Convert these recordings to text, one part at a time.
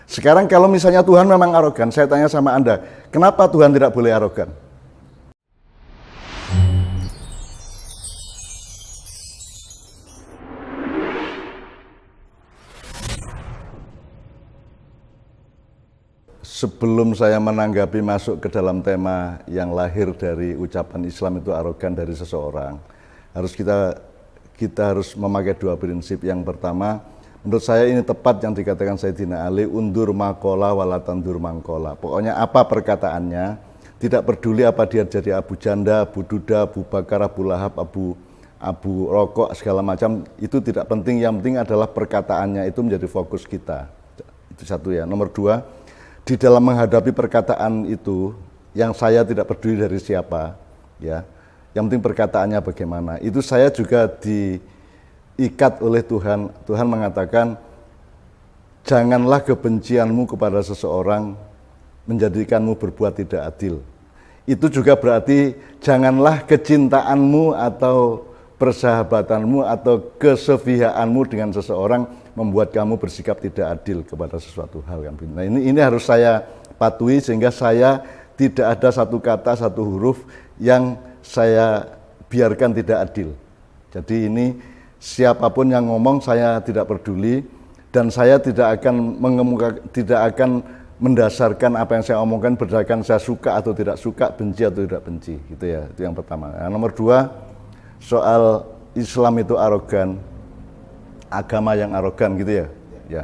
Sekarang kalau misalnya Tuhan memang arogan, saya tanya sama Anda, kenapa Tuhan tidak boleh arogan? Sebelum saya menanggapi masuk ke dalam tema yang lahir dari ucapan Islam itu arogan dari seseorang, kita harus memakai dua prinsip. Yang pertama, menurut saya ini tepat yang dikatakan Sayyidina Ali, undur makola walatandur mangkola. Pokoknya apa perkataannya, tidak peduli apa dia jadi Abu Janda, Abu Duda, Abu Bakar, Abu Lahab, Abu Rokok, segala macam, itu tidak penting. Yang penting adalah perkataannya itu menjadi fokus kita. Itu satu ya. Nomor dua, di dalam menghadapi perkataan itu, yang saya tidak peduli dari siapa, ya, yang penting perkataannya bagaimana. Itu saya juga diikat oleh Tuhan. Tuhan mengatakan, janganlah kebencianmu kepada seseorang menjadikanmu berbuat tidak adil. Itu juga berarti janganlah kecintaanmu atau persahabatanmu atau kesevihaanmu dengan seseorang membuat kamu bersikap tidak adil kepada sesuatu hal. Nah, ini harus saya patuhi sehingga saya tidak ada satu kata, satu huruf yang saya biarkan tidak adil. Jadi ini siapapun yang ngomong saya tidak peduli, dan saya tidak akan mendasarkan apa yang saya omongkan berdasarkan saya suka atau tidak suka, benci atau tidak benci, gitu ya. Itu yang pertama. Nah, nomor dua, soal Islam itu arogan, agama yang arogan, gitu ya. Ya.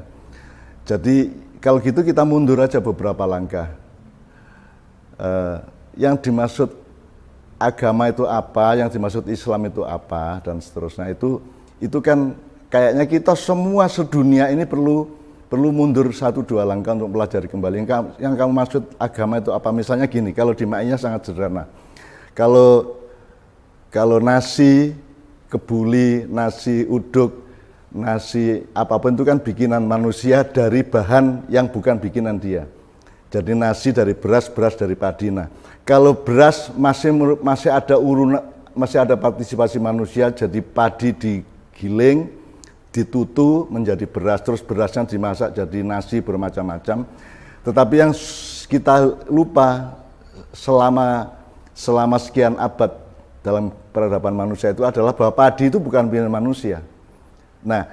Jadi kalau gitu kita mundur aja beberapa langkah. Yang dimaksud agama itu apa, yang dimaksud Islam itu apa, dan seterusnya, itu kan kayaknya kita semua sedunia ini perlu mundur satu dua langkah untuk pelajari kembali. Yang kamu maksud agama itu apa? Misalnya gini, kalau di maknanya sangat sederhana. Kalau nasi kebuli, nasi uduk, nasi apapun itu kan bikinan manusia dari bahan yang bukan bikinan dia. Jadi nasi dari beras, beras dari padi. Nah, kalau beras masih ada partisipasi manusia, jadi padi digiling, ditutu menjadi beras, terus berasnya dimasak jadi nasi bermacam-macam. Tetapi yang kita lupa selama sekian abad dalam peradaban manusia itu adalah bahwa padi itu bukan bikinan manusia. Nah,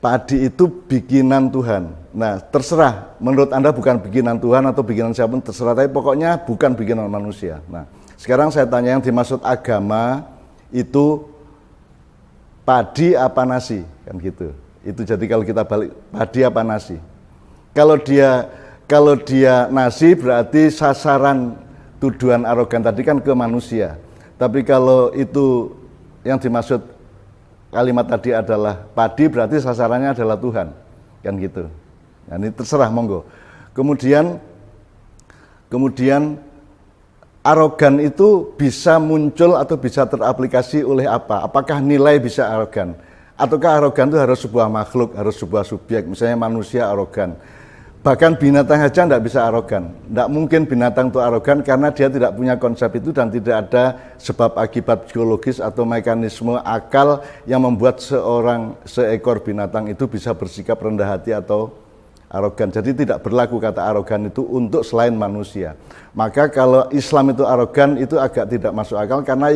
padi itu bikinan Tuhan. Nah, terserah, menurut Anda bukan bikinan Tuhan atau bikinan siapapun, terserah, tapi pokoknya bukan bikinan manusia. Nah, sekarang saya tanya, yang dimaksud agama itu padi apa nasi? Kan gitu. Itu jadi kalau kita balik, padi apa nasi? Kalau dia nasi berarti sasaran tuduhan arogan tadi kan ke manusia. Tapi kalau itu yang dimaksud kalimat tadi adalah padi, berarti sasarannya adalah Tuhan, kan gitu. Nah, ini terserah, monggo. Kemudian arogan itu bisa muncul atau bisa teraplikasi oleh apa? Apakah nilai bisa arogan? Ataukah arogan itu harus sebuah makhluk, harus sebuah subjek, misalnya manusia arogan. Bahkan binatang saja tidak bisa arogan. Tidak mungkin binatang itu arogan karena dia tidak punya konsep itu dan tidak ada sebab akibat biologis atau mekanisme akal yang membuat seekor binatang itu bisa bersikap rendah hati atau arogan. Jadi tidak berlaku kata arogan itu untuk selain manusia. Maka kalau Islam itu arogan itu agak tidak masuk akal karena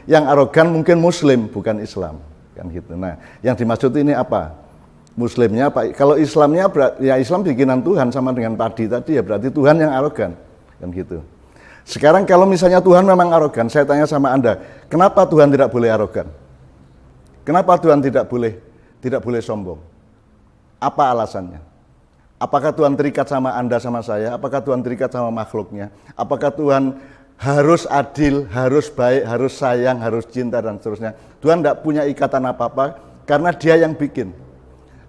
yang arogan mungkin Muslim bukan Islam, kan gitu. Nah, yang dimaksud ini apa? Muslimnya apa? Kalau Islamnya ya Islam bikinan Tuhan sama dengan padi tadi, ya berarti Tuhan yang arogan, kan gitu. Sekarang kalau misalnya Tuhan memang arogan, saya tanya sama Anda, kenapa Tuhan tidak boleh arogan? Kenapa Tuhan tidak boleh sombong? Apa alasannya? Apakah Tuhan terikat sama Anda sama saya? Apakah Tuhan terikat sama makhluknya? Apakah Tuhan harus adil, harus baik, harus sayang, harus cinta dan seterusnya? Tuhan tidak punya ikatan apa-apa karena Dia yang bikin.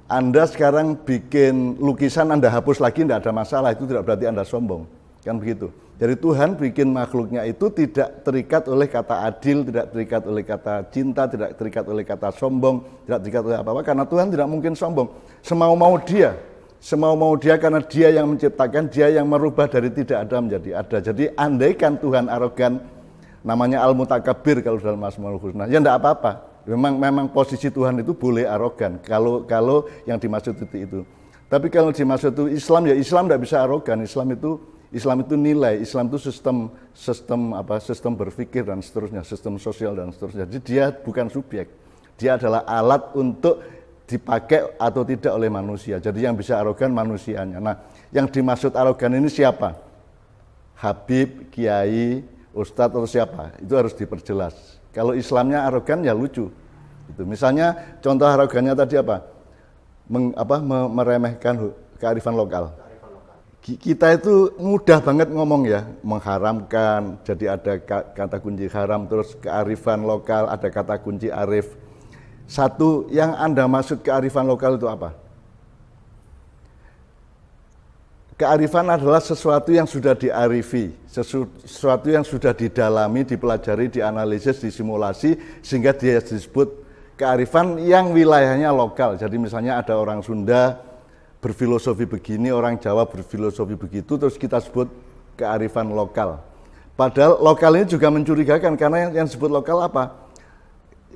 Anda sekarang bikin lukisan, Anda hapus lagi, tidak ada masalah, itu tidak berarti Anda sombong, kan begitu. Jadi Tuhan bikin makhluknya itu tidak terikat oleh kata adil, tidak terikat oleh kata cinta, tidak terikat oleh kata sombong, tidak terikat oleh apa-apa, karena Tuhan tidak mungkin sombong. Semau-mau dia karena Dia yang menciptakan, Dia yang merubah dari tidak ada menjadi ada. Jadi andaikan Tuhan arogan, namanya al-mutakabbir kalau dalam Asmaul Husna, ya tidak apa-apa. Memang posisi Tuhan itu boleh arogan kalau yang dimaksud itu. Tapi kalau dimaksud itu Islam, ya Islam tidak bisa arogan. Islam itu nilai, Islam itu sistem berpikir dan seterusnya, sistem sosial dan seterusnya. Jadi dia bukan subjek, dia adalah alat untuk dipakai atau tidak oleh manusia. Jadi yang bisa arogan manusianya. Nah, yang dimaksud arogan ini siapa? Habib, kiai, ustadz atau siapa? Itu harus diperjelas. Kalau Islamnya arogan ya lucu. Itu misalnya contoh arogannya tadi apa? Meremehkan kearifan lokal. Kita itu mudah banget ngomong ya, mengharamkan, jadi ada kata kunci haram, terus kearifan lokal, ada kata kunci arif. Satu yang Anda maksud kearifan lokal itu apa? Kearifan adalah sesuatu yang sudah diarifi, sesuatu yang sudah didalami, dipelajari, dianalisis, disimulasi, sehingga dia disebut kearifan yang wilayahnya lokal. Jadi misalnya ada orang Sunda berfilosofi begini, orang Jawa berfilosofi begitu, terus kita sebut kearifan lokal. Padahal lokal ini juga mencurigakan, karena yang disebut lokal apa?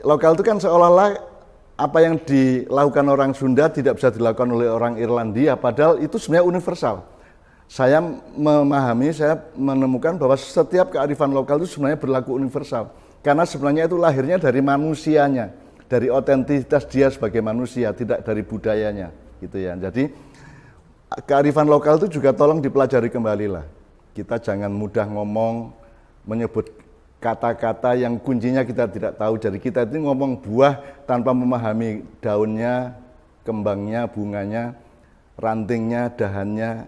Lokal itu kan seolah-olah apa yang dilakukan orang Sunda tidak bisa dilakukan oleh orang Irlandia, padahal itu sebenarnya universal. Saya memahami, saya menemukan bahwa setiap kearifan lokal itu sebenarnya berlaku universal. Karena sebenarnya itu lahirnya dari manusianya, dari otentitas dia sebagai manusia, tidak dari budayanya. Gitu ya. Jadi kearifan lokal itu juga tolong dipelajari kembali lah. Kita jangan mudah ngomong, menyebut kata-kata yang kuncinya kita tidak tahu. Jadi kita itu ngomong buah tanpa memahami daunnya, kembangnya, bunganya, rantingnya, dahannya,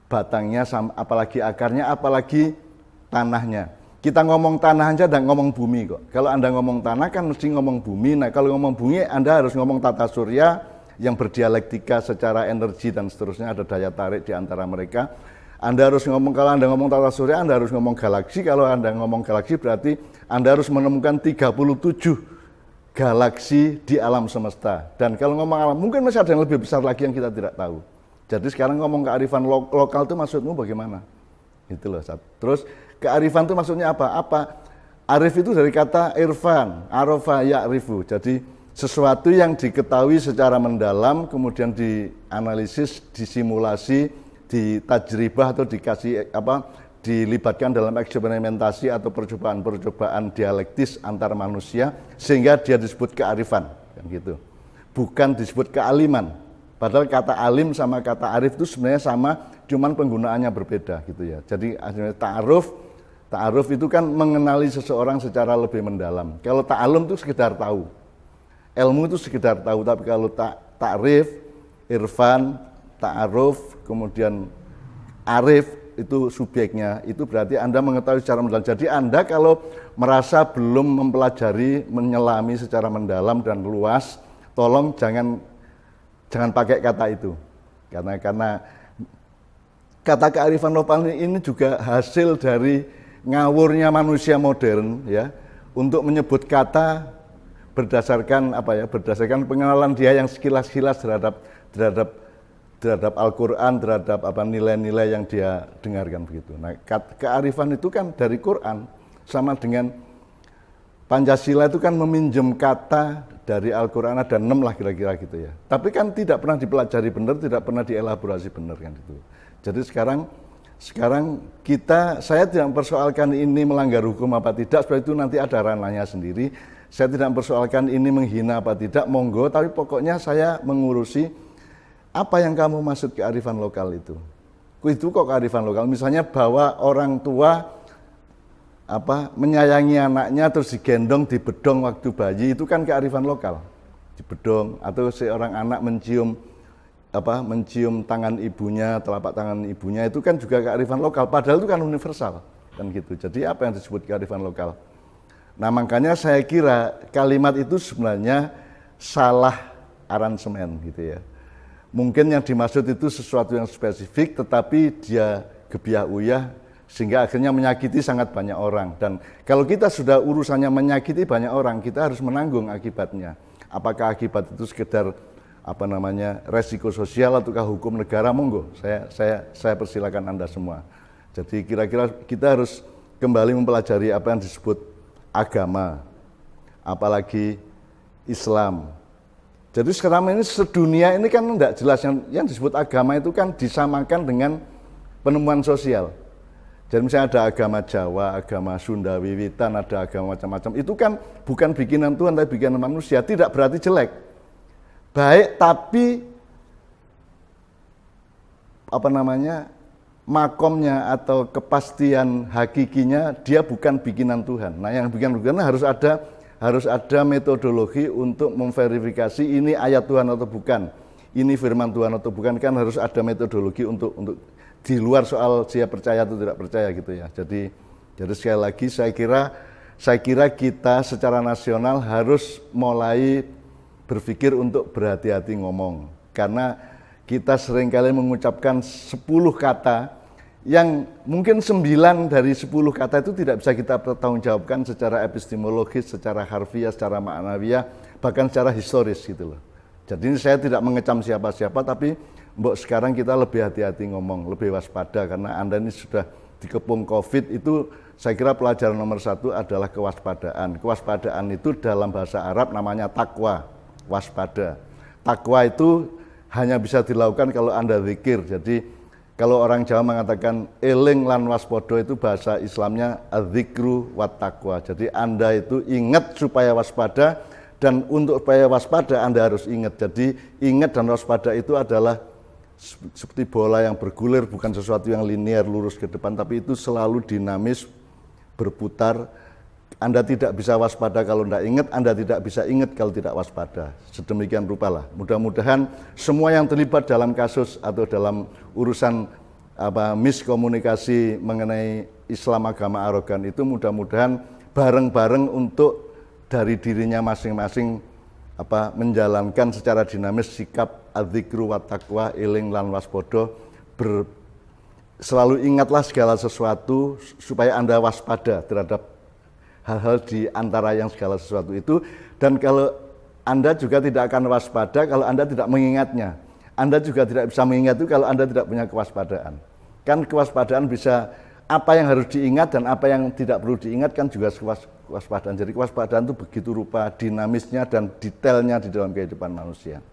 batangnya, apalagi akarnya, apalagi tanahnya. Kita ngomong tanah aja dan ngomong bumi kok. Kalau Anda ngomong tanah kan mesti ngomong bumi. Nah kalau ngomong bumi Anda harus ngomong tata surya yang berdialektika secara energi dan seterusnya, ada daya tarik di antara mereka. Anda harus ngomong, kalau Anda ngomong tata surya, Anda harus ngomong galaksi. Kalau Anda ngomong galaksi berarti Anda harus menemukan 37 galaksi di alam semesta. Dan kalau ngomong alam, mungkin masih ada yang lebih besar lagi yang kita tidak tahu. Jadi sekarang ngomong kearifan lokal itu maksudmu bagaimana? Gitu loh. Terus kearifan itu maksudnya apa? Arif itu dari kata irfan, arafa ya'rifu. Jadi sesuatu yang diketahui secara mendalam, kemudian dianalisis, disimulasi, ditajribah atau dilibatkan dalam eksperimentasi atau percobaan-percobaan dialektis antar manusia, sehingga dia disebut kearifan, kan gitu. Bukan disebut kealiman. Padahal kata alim sama kata arif itu sebenarnya sama, cuman penggunaannya berbeda gitu ya. Jadi ta'aruf itu kan mengenali seseorang secara lebih mendalam. Kalau ta'alum itu sekedar tahu. Ilmu itu sekedar tahu, tapi kalau ta'rif, irfan, ta'aruf, kemudian arif itu subjeknya, itu berarti Anda mengetahui secara mendalam. Jadi Anda kalau merasa belum mempelajari, menyelami secara mendalam dan luas, tolong jangan pakai kata itu. Karena kata kearifan lokal ini juga hasil dari ngawurnya manusia modern ya, untuk menyebut kata berdasarkan berdasarkan pengenalan dia yang sekilas-sekilas terhadap Al-Quran, terhadap nilai-nilai yang dia dengarkan begitu. Nah, kearifan itu kan dari Quran, sama dengan Pancasila itu kan meminjam kata dari Al-Quran, ada 6 lah kira-kira gitu ya. Tapi kan tidak pernah dipelajari benar, tidak pernah dielaborasi benar kan itu. Jadi sekarang saya tidak mempersoalkan ini melanggar hukum apa tidak, sebab itu nanti ada ranahnya sendiri. Saya tidak mempersoalkan ini menghina apa tidak, monggo, tapi pokoknya saya mengurusi apa yang kamu maksud kearifan lokal itu. Itu kok kearifan lokal, misalnya bahwa orang tua menyayangi anaknya terus digendong, dibedong waktu bayi, itu kan kearifan lokal. Dibedong, atau seorang anak mencium tangan telapak tangan ibunya, itu kan juga kearifan lokal, padahal itu kan universal kan gitu. Jadi apa yang disebut kearifan lokal? Nah, makanya saya kira kalimat itu sebenarnya salah aransemen gitu ya. Mungkin yang dimaksud itu sesuatu yang spesifik, tetapi dia gebiah uyah sehingga akhirnya menyakiti sangat banyak orang. Dan kalau kita sudah urusannya menyakiti banyak orang, kita harus menanggung akibatnya. Apakah akibat itu sekedar resiko sosial ataukah hukum negara, monggo. Saya persilakan Anda semua. Jadi kira-kira kita harus kembali mempelajari apa yang disebut agama, apalagi Islam. Jadi sekarang ini sedunia ini kan tidak jelas, yang disebut agama itu kan disamakan dengan penemuan sosial. Jadi misalnya ada agama Jawa, agama Sunda Wiwitan, ada agama macam-macam. Itu kan bukan bikinan Tuhan, tapi bikinan manusia. Tidak berarti jelek. Baik, tapi makomnya atau kepastian hakikinya dia bukan bikinan Tuhan. Nah, yang bikinan Tuhan harus ada metodologi untuk memverifikasi ini ayat Tuhan atau bukan, ini firman Tuhan atau bukan, kan harus ada metodologi untuk di luar soal dia percaya atau tidak percaya gitu ya. Jadi sekali lagi saya kira kita secara nasional harus mulai berpikir untuk berhati-hati ngomong, karena kita seringkali mengucapkan 10 kata yang mungkin 9 dari 10 kata itu tidak bisa kita pertanggungjawabkan secara epistemologis, secara harfiah, secara maknawiah, bahkan secara historis gitu loh. Jadi ini saya tidak mengecam siapa-siapa, tapi sekarang kita lebih hati-hati ngomong, lebih waspada, karena Anda ini sudah dikepung COVID. Itu saya kira pelajaran nomor 1 adalah kewaspadaan. Kewaspadaan itu dalam bahasa Arab namanya takwa, waspada. Takwa itu hanya bisa dilakukan kalau Anda zikir. Jadi kalau orang Jawa mengatakan eling lan waspodo, itu bahasa Islamnya adzikru wat taqwa. Jadi Anda itu ingat supaya waspada, dan untuk supaya waspada Anda harus ingat. Jadi ingat dan waspada itu adalah seperti bola yang bergulir, bukan sesuatu yang linear lurus ke depan, tapi itu selalu dinamis, berputar. Anda tidak bisa waspada kalau tidak ingat, Anda tidak bisa ingat kalau tidak waspada. Sedemikian rupalah. Mudah-mudahan semua yang terlibat dalam kasus atau dalam urusan miskomunikasi mengenai Islam agama arogan itu, mudah-mudahan bareng-bareng untuk dari dirinya masing-masing menjalankan secara dinamis sikap adzikru wat taqwa, eling lan waspodo, selalu ingatlah segala sesuatu supaya Anda waspada terhadap hal-hal di antara yang segala sesuatu itu. Dan kalau Anda juga tidak akan waspada kalau Anda tidak mengingatnya. Anda juga tidak bisa mengingat itu kalau Anda tidak punya kewaspadaan. Kan kewaspadaan bisa, apa yang harus diingat dan apa yang tidak perlu diingat kan juga kewaspadaan. Jadi kewaspadaan itu begitu rupa dinamisnya dan detailnya di dalam kehidupan manusia.